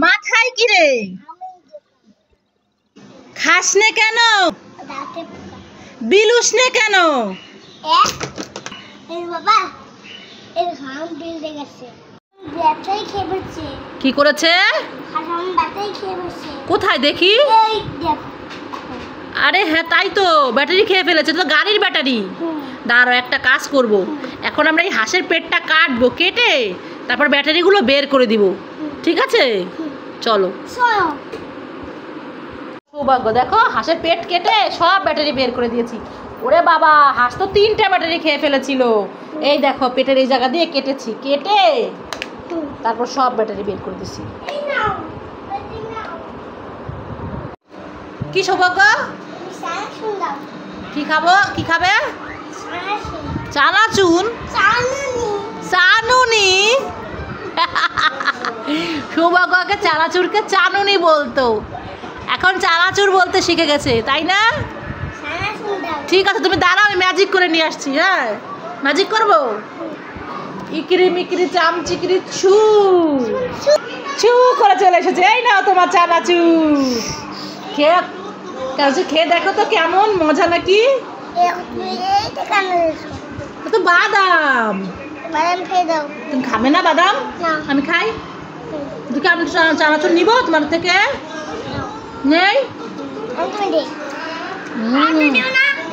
মাথায় কি রে? খাস নে কেন? বিলুস নে কেন? কি করেছে? কোথায় দেখি? আরে হ্যাঁ তাই তো, ব্যাটারি খেয়ে ফেলেছে তো, গাড়ির ব্যাটারি। দাঁড়াও একটা কাজ করব, এখন আমরা এই হাঁসের পেটটা কাটবো, কেটে তারপর ব্যাটারিগুলো বের করে দিব, ঠিক আছে? চলো। সৌভাগ্য দেখো, হাঁসের পেট কেটে সব ব্যাটারি বের করে দিয়েছি। ওরে বাবা, হাঁস তো 3টে ব্যাটারি খেয়ে ফেলেছিল। এই দেখো পেটের এই জায়গা দিয়ে কেটেছি, কেটে তারপর সব ব্যাটারি বের করে দিয়েছি। কি সৌভাগ্য? কি খাবো? কি খাবে? চানাচুর? চানুনি? সৌভাগ্যকে চানাচুরকে চানুনি বলতো, এখন চানাচুর বলতে শিখে গেছে, তাই না? ঠিক আছে, তুমি দাঁড়াও, আমি ম্যাজিক করে নিয়ে আসছি। হ্যাঁ, ম্যাজিক করবো। ইকিরি মিকিরি চামচিকিরি ছু ছু করে চলে এসেছে। এই নাও তোমার চানাচুর, খেয়ে খেয়ে দেখো তো কেমন মজা নাকি। তো বাদাম, তুমি খাবে না বাদাম? আমি খাই। দুটো আমি চানাচুর নিবো তোমার থেকে? নেই?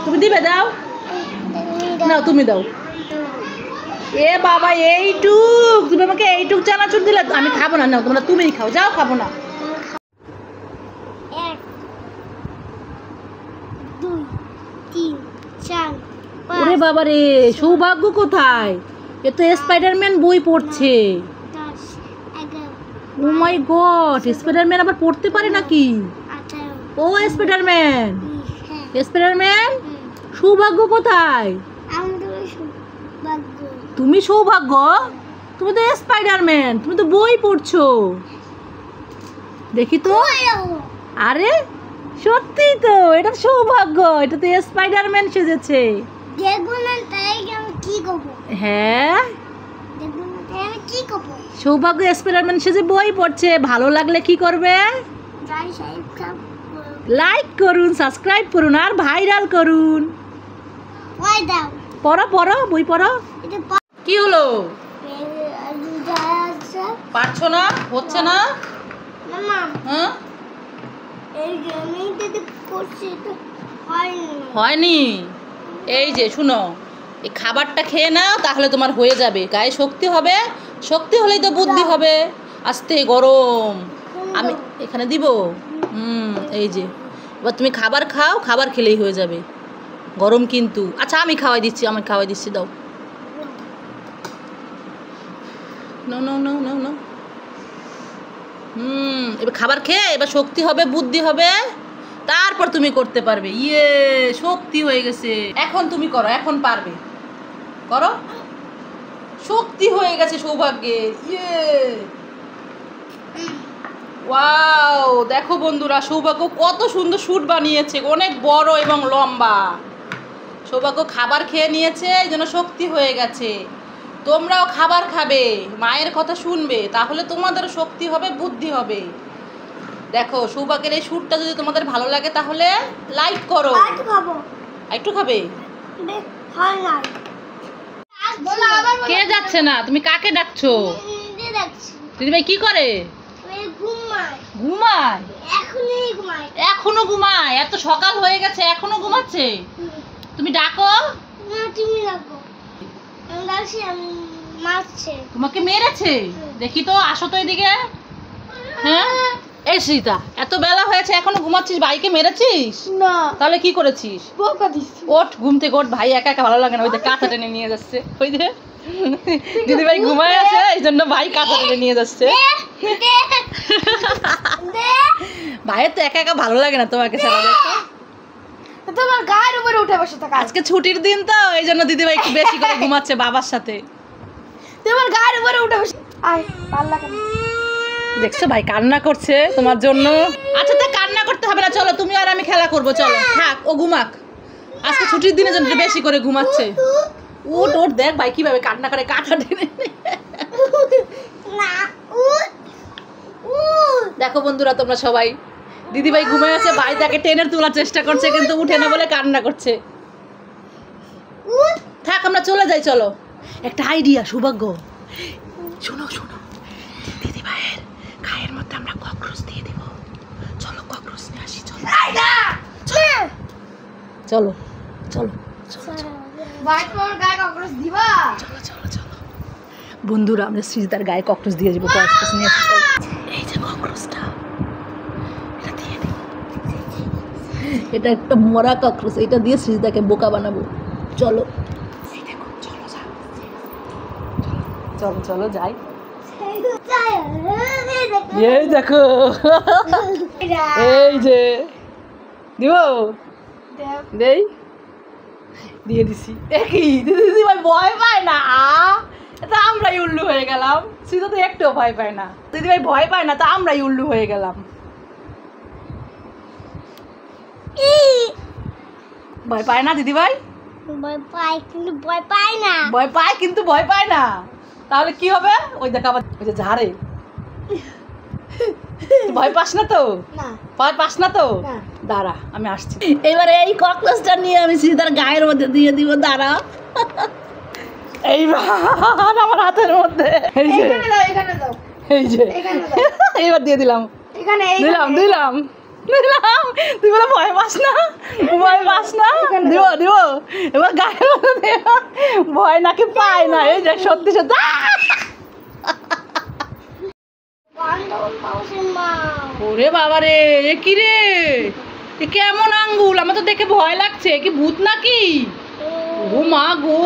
তুমি দিবে? দাও, নাও তুমি দাও। এ বাবা, এইটুক তুমি আমাকে এইটুক চানাচুর দিলে? আমি খাবো না, নাও তোমরা, তুমিই খাও, যাও, খাবো না। 1 2 3 4 5। ওরে বাবা রে, সৌভাগ্য কোথায়? এ তো স্পাইডারম্যান বই পড়ছে। 10 11। ও মাই গড, স্পাইডারম্যান আবার পড়তে পারে নাকি? 18। ও স্পাইডারম্যান, স্পাইডারম্যান সৌভাগ্য কোথায়? তুমি সৌভাগ্য? তুমি তো স্পাইডারম্যান, তুমি তো বই পড়ছো। দেখি তো। আরে সত্যি তো, এটা সৌভাগ্য, এটা তো স্পাইডারম্যান সেজেছে। হ্যাঁ, সৌভাগ্য স্পাইডারম্যান সেজে বই পড়ছে। ভালো লাগলে কি করবে? লাইক করুন, সাবস্ক্রাইব করুন আর ভাইরাল করুন। পড়ো পড়ো, বই পড়ো। কি হলো? পারছো না? হচ্ছে না? হ্যাঁ, হয়নি। এই যে শুনো, এই খাবারটা খেয়ে নাও, তাহলে তোমার হয়ে যাবে, গায়ে শক্তি হবে। শক্তি হলেই তো বুদ্ধি হবে। আস্তে, গরম আমি এখানে দিব। এই যে, এবার তুমি খাবার খাও, খাবার খেলেই হয়ে যাবে। গরম কিন্তু। আচ্ছা আমি খাওয়াই দিচ্ছি, দাও। No no no no no. এবার খাবার খেয়ে এবার শক্তি হবে, বুদ্ধি হবে, তারপর তুমি করতে পারবে। ইয়ে, শক্তি হয়ে গেছে। এখন তুমি করো, এখন পারবে, করো। শক্তি হয়ে গেছে সৌভাগ্যে। ইয়ে, ওয়াও, দেখো বন্ধুরা, সৌভাগ্য কত সুন্দর স্যুট বানিয়েছে, অনেক বড় এবং লম্বা। সৌভাগ্য খাবার খেয়ে নিয়েছে, এই জন্য শক্তি হয়ে গেছে। তোমরাও খাবার খাবে, মায়ের কথা শুনবে, তাহলে তোমাদেরও শক্তি হবে, বুদ্ধি হবে। দেখো, সৌভাগ্যের এই স্যুটটা যদি তোমাদের ভালো লাগে তাহলে লাইক করো। একটু খাবে? কে যাচ্ছে না? তুমি কাকে ডাকছো? দিদিভাই কি করে? ঘুমায়? এখনো ঘুমায়? এত সকাল হয়ে গেছে এখনো ঘুমাচ্ছে? তুমি ডাকো। তোমাকে মেরেছে? দেখি তো, আসো তো এদিকে। হ্যাঁ, এই সীতা, এত বেলা হয়েছে এখনো ঘুমাচ্ছিস? ভাইকে মেরেছিস? না। তাহলে কি করেছিস? ওঠ, ঘুম থেকে ওঠ, ভাই একা একা ভালো লাগে না। ওই যে কাঁথা টেনে নিয়ে যাচ্ছে, ওই যে দিদিভাই ঘুমায় আছে, এই জন্য ভাই কাঁথা টেনে নিয়ে যাচ্ছে। ভাইয়ের তো একা একা ভালো লাগে না তোমাকে ছাড়া। দেখো, তোমার গায়ের উপরে উঠে বসে থাকা। আজকে ছুটির দিন তো, এই জন্য দিদিভাই একটু বেশি করে ঘুমাচ্ছে বাবার সাথে। তোমার গায়ের উপরে উঠে বসে। আয়, ভালো লাগে না। দেখছো ভাই কান্না করছে তোমার জন্য। আচ্ছা তা কান্না করতে হবে না, চলো তুমি আর আমি খেলা করবো। চলো, থাক, ও ঘুমাক। আজকে ছুটির দিনের জন্য বেশি করে ঘুমাচ্ছে। উঠ, দেখ ভাই কিভাবে কান্না করে, কাঁথা টেনে। না, উঠ। দেখো বন্ধুরা তোমরা সবাই, দিদিভাই ঘুমিয়ে আছে, ভাই তাকে টেনে তোলার চেষ্টা করছে কিন্তু উঠে না বলে কান্না করছে। থাক আমরা চলে যাই, চলো। একটা আইডিয়া সৌভাগ্য, শোনো শোনো, দিদিভাইয়ের গায়ের মধ্যে আমরা ককরোচ দিয়ে দিব। চলো ককরোচ নিয়ে আসি, চলো চলো চলো চলো চলো চলো। বন্ধুরা আমরা সৃজিতার গায়ে ককরোচ দিয়ে যাবো, ককরোচ নিয়ে আসি। এই যে ককরোচটা, এটা দিয়ে দিই। এটা একটা মরা ককরোচ, এটা দিয়ে সৃজিতাকে বোকা বানাবো। চলো চলো চলো যাই। এই দেখো, এই যে দিব, দেই, দিয়ে দিছি। একই দিদি ভাই ভয় পায় না, এটা আমরাই উল্লু হয়ে গেলাম। সৃজিতা তো একটুও ভয় পায় না, দিদি ভাই ভয় পায় না, তা আমরাই উল্লু হয়ে গেলাম। ভয় পায় না দিদি ভাই, ভয় পায় কিন্তু ভয় পায় না, ভয় পায় কিন্তু ভয় পায় না। তাহলে কি হবে? ওই দেখ আবার ওই যে ঝাড়ে। ভয় পাস না তো? ভয় পাস না তো? দাঁড়া আমি আসছি। এবারে এই ককরোচটা নিয়ে আমি সৃজিতার গায়ের মধ্যে দিয়ে দিব, দাঁড়া। এইবার আমার হাতের মধ্যে, এই যে এই যে এইবার দিয়ে দিলাম, দিলাম দিলাম দিলাম। তুই বলে ভয় পাস না, ভয় পাস না? দিব দিব, এবার গায়ের মধ্যে দিব। ভয় নাকি পায় না, এই যে সত্যি সত্যি। ওরে বাবা রে, এ কি রে, এ কেমন আঙ্গুল? আমার তো দেখে ভয় লাগছে, কি ভূত নাকি? ও মা গো,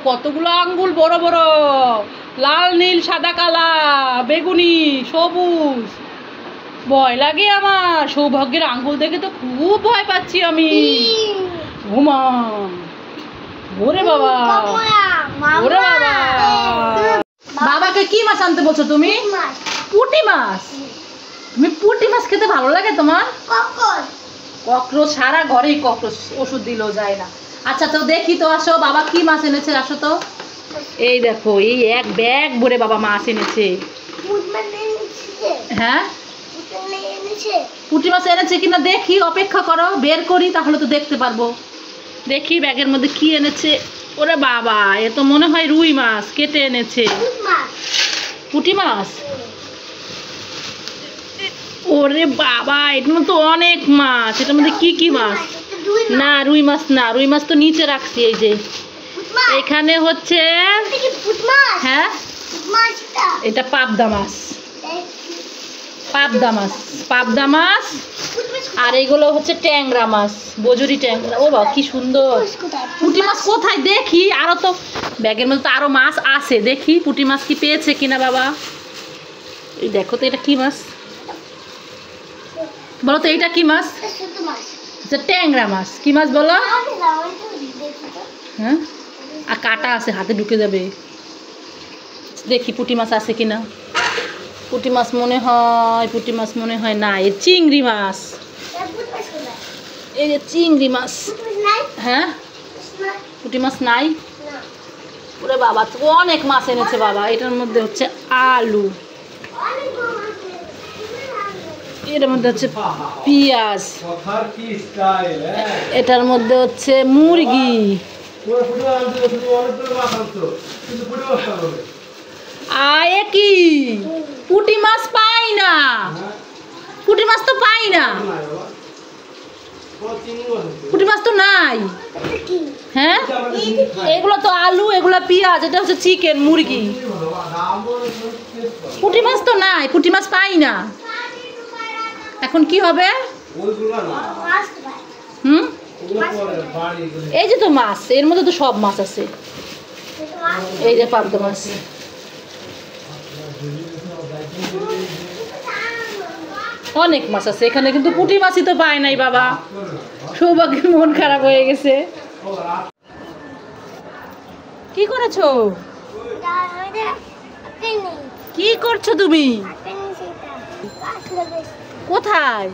কতগুলো আঙ্গুল, বড় বড়, লাল নীল সাদা কালা বেগুনি সবুজ। ভয় লাগে আমার, সৌভাগ্যের আঙ্গুল দেখে তো খুব ভয় পাচ্ছি আমি। ও মা, ওরে বাবা, ওরে বাবা। বাবাকে কি মাছ আনতে বলছো তুমি? পুঁটি মাছ। তুমি পুঁটি মাছ খেতে ভালো লাগে তোমার? ককরোচ, সারা ঘরেই ককরোচ, ওষুধ দিলেও যায় না। আচ্ছা তো দেখি তো, আসো বাবা কি মাছ এনেছে, আসো তো। এই দেখো, এই এক ব্যাগ ভরে বাবা মাছ এনেছে। হ্যাঁ পুঁটি মাছ এনেছে কিনা দেখি, অপেক্ষা করো, বের করি তাহলে তো দেখতে পারবো। দেখি ব্যাগের মধ্যে কি এনেছে। ওরে বাবা, এ তো মনে হয় রুই মাছ কেটে এনেছে। পুঁটি মাছ, ওরে বাবা, এটার মধ্যে তো অনেক মাছ। এটার মধ্যে কি কি মাছ? না রুই মাছ না, রুই মাছ তো নিচে রাখছি। এই যে এখানে হচ্ছে, হ্যাঁ এটা পাবদা মাছ, পাবদা মাছ, পাবদা মাছ। আর এইগুলো হচ্ছে ট্যাংরা মাছ, বজুরি ট্যাংরা। ও বাবা কি সুন্দর। পুঁটি মাছ কোথায় দেখি? আরো তো ব্যাগের মধ্যে তো আরো মাছ আছে, দেখি পুঁটি মাছ কি পেয়েছে কিনা বাবা। এই দেখো তো, এটা কি মাছ বলো তো, এটা কি মাছ? আচ্ছা ট্যাংরা মাছ। কি মাছ বলো? হ্যাঁ, আর কাটা আছে, হাতে ঢুকে যাবে। দেখি পুঁটি মাছ আছে কিনা। পুঁটি মাছ মনে হয়, পুঁটি মাছ মনে হয় না, এই চিংড়ি মাছ। এই যে চিংড়ি মাছ। হ্যাঁ পুঁটি মাছ নাই। ওরে বাবা, তো অনেক মাছ এনেছে বাবা। এটার মধ্যে হচ্ছে আলু, এর মধ্যে হচ্ছে পেঁয়াজ, এটার মধ্যে হচ্ছে মুরগি। আয় কি পুঁটি মাছ পাই না, পুঁটি মাছ তো পাই না, পুঁটি মাছ তো নাই। হ্যাঁ এগুলো তো আলু, এগুলো পেঁয়াজ, এটা হচ্ছে চিকেন, মুরগি। পুঁটি মাছ তো নাই, পুঁটি মাছ পাই না। এখন কি হবে? হুম, এই যে তো মাছ, এর মধ্যে তো সব মাছ আছে। এই যে পাবদা মাছ, অনেক মাছ আছে এখানে, কিন্তু পুঁটি মাছই তো পায় নাই বাবা। সৌভাগ্যের মন খারাপ হয়ে গেছে। কি করেছো? কি করছো তুমি? কোথায়?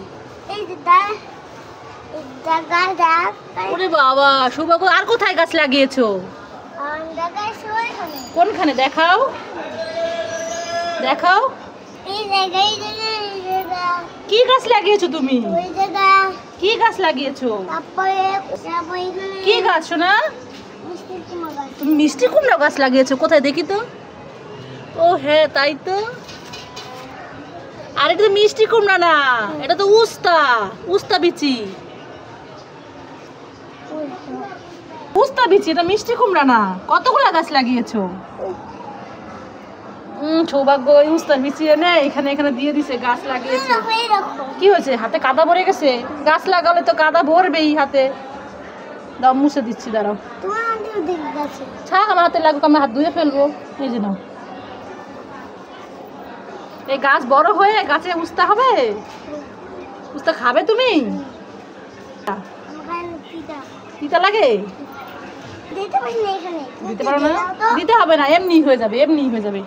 ওরে বাবা, সৌভাগ্য আর কোথায় গাছ লাগিয়েছো? কোনখানে দেখাও, দেখাও। কি গাছ লাগিয়েছো তুমি? কি গাছ লাগিয়েছো? কি গাছ শোনা? তুমি মিষ্টি কুমড়া গাছ লাগিয়েছো? কোথায় দেখি তো। ও হ্যাঁ তাই তো। আর এটা তো মিষ্টি কুমড়া না, এটা তো উস্তা। উস্তা বিচি, উস্তা বিচি, এটা মিষ্টি কুমড়া না। কতগুলা গাছ লাগিয়েছো? সৌভাগ্য ওই উস্তার বিচি এনে এখানে এখানে দিয়ে দিছে, গাছ লাগিয়েছে। কি হয়েছে? হাতে কাদা ভরে গেছে? গাছ লাগালে তো কাদা ভরবেই হাতে। দাও মুছে দিচ্ছি, দাঁড়াও। থাক, আমার হাতে লাগুক, আমি হাত ধুয়ে ফেলবো। এই যে নাও। এই গাছ বড় হয়ে গাছে উস্তা হবে। উস্তা খাবে তুমি? তিতা লাগে? দিতে পারো না? দিতে হবে না, এমনি হয়ে যাবে, এমনি হয়ে যাবে।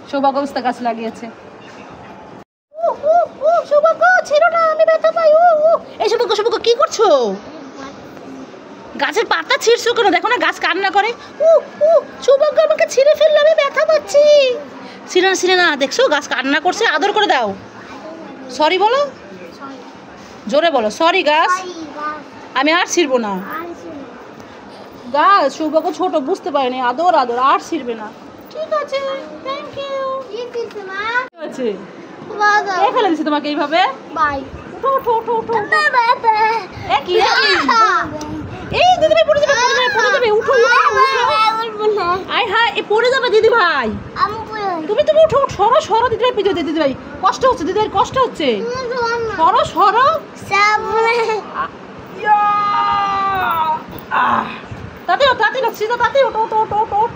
সৌভাগ্য উস্তা গাছ লাগিয়েছে। সৌভাগ্য ছিল না, আমি ব্যথা পাই। এই সৌভাগ্য, সৌভাগ্য কি করছো? গাছের পাতা ছিঁড়ছো কেন? দেখো না গাছ কান্না করে। সৌভাগ্য আমাকে ছিঁড়ে ফেললো, আমি ব্যথা পাচ্ছি। ছিঁড়ে না, ছিঁড়ে না, দেখছো গাছ কান্না করছে। আদর করে দাও। সরি বলো, জোরে বলো, সরি গাছ, আমি আর ছিঁড়বো না। গাছ সৌভাগ্য ছোট, বুঝতে পারিনি। আদর আদর, আর ছিঁড়বে না। ঠিক আছে, থ্যাংক ইউ। ঠিক আছে, কে ফেলে দিছে তোমাকে এইভাবে? উঠো উঠো উঠো উঠো। কি এই দিদি ভাই পড়ে যাবে, পড়ে যাবে, পড়ে যাবে। উঠো উঠো। আয় হায়, এ পড়ে যাবে দিদি ভাই। তুমি তুমি উঠো, সরো সরো দিদি ভাই, পিছনে দিদি ভাই কষ্ট হচ্ছে, দিদি ভাই কষ্ট হচ্ছে। সরো সরো। তাড়াতাড়ি ওঠ, তাড়াতাড়ি ওঠ, সিধা তাড়াতাড়ি ওঠ, ওঠ ওঠ ওঠ ওঠ,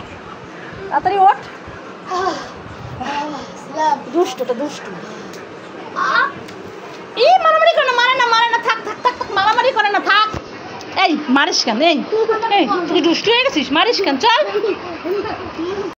তাড়াতাড়ি ওঠ। দুষ্টটা দুষ্টু। এই মারামারি করে না, মারে না, মারে না, থাক থাক থাক, মারামারি করে না, থাক। এই মারিস কেন? এই তুই দুষ্টু হয়ে গেছিস, মারিস কেন? চল।